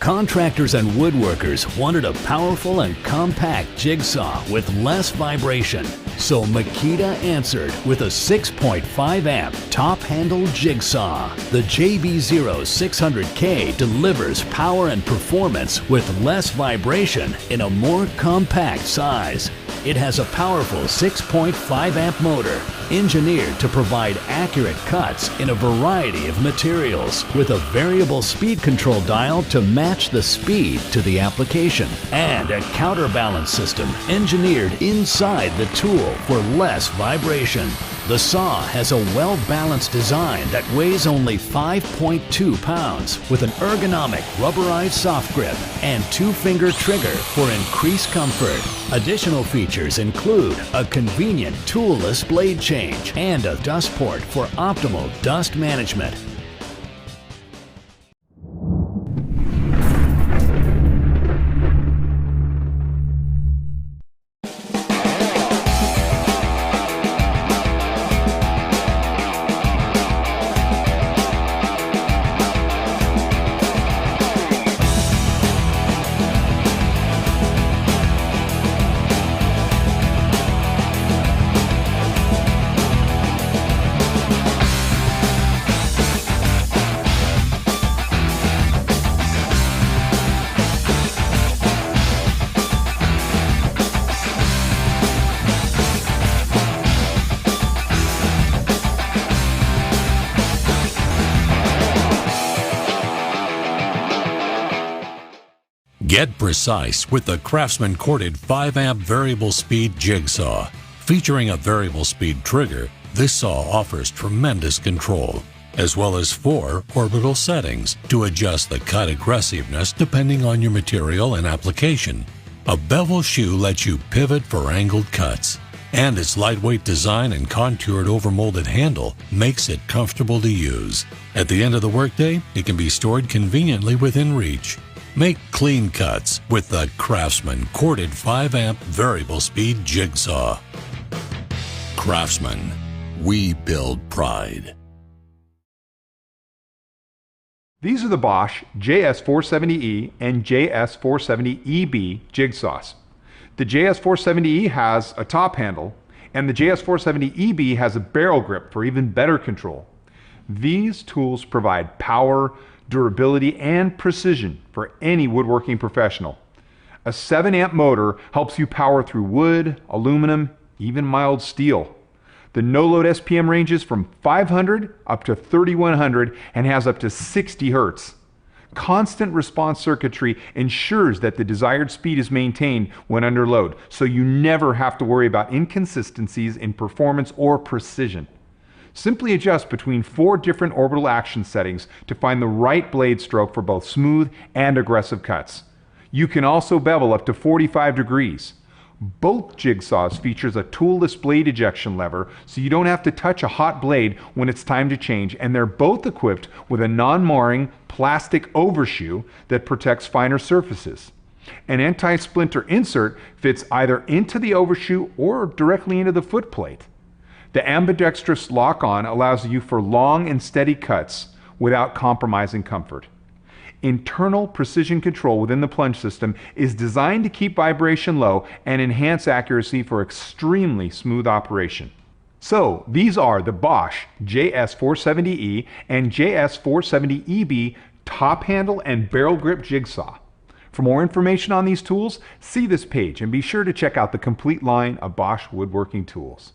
Contractors and woodworkers wanted a powerful and compact jigsaw with less vibration. So Makita answered with a 6.5 amp top handle jigsaw. The JB0 600K delivers power and performance with less vibration in a more compact size. It has a powerful 6.5 amp motor, engineered to provide accurate cuts in a variety of materials, with a variable speed control dial to match the speed to the application, and a counterbalance system engineered inside the tool for less vibration. The saw has a well-balanced design that weighs only 5.2 pounds with an ergonomic rubberized soft grip and two-finger trigger for increased comfort. Additional features include a convenient toolless blade change and a dust port for optimal dust management. Get precise with the Craftsman corded 5-amp variable speed jigsaw. Featuring a variable speed trigger, this saw offers tremendous control, as well as 4 orbital settings to adjust the cut aggressiveness depending on your material and application. A bevel shoe lets you pivot for angled cuts, and its lightweight design and contoured overmolded handle makes it comfortable to use. At the end of the workday, it can be stored conveniently within reach. Make clean cuts with the Craftsman corded 5-amp variable speed jigsaw. Craftsman, we build pride. These are the Bosch JS470E and JS470EB jigsaws. The JS470E has a top handle, and the JS470EB has a barrel grip for even better control. These tools provide power, durability, and precision for any woodworking professional. A 7-amp motor helps you power through wood, aluminum, even mild steel. The no-load SPM ranges from 500 up to 3100 and has up to 60 Hertz. Constant response circuitry ensures that the desired speed is maintained when under load, so you never have to worry about inconsistencies in performance or precision. Simply adjust between 4 different orbital action settings to find the right blade stroke for both smooth and aggressive cuts. You can also bevel up to 45 degrees. Both jigsaws features a toolless blade ejection lever, so you don't have to touch a hot blade when it's time to change, and they're both equipped with a non-marring plastic overshoe that protects finer surfaces. An anti-splinter insert fits either into the overshoe or directly into the foot plate. The ambidextrous lock-on allows you for long and steady cuts without compromising comfort. Internal precision control within the plunge system is designed to keep vibration low and enhance accuracy for extremely smooth operation. So these are the Bosch JS470E and JS470EB top handle and barrel grip jigsaw. For more information on these tools, see this page and be sure to check out the complete line of Bosch woodworking tools.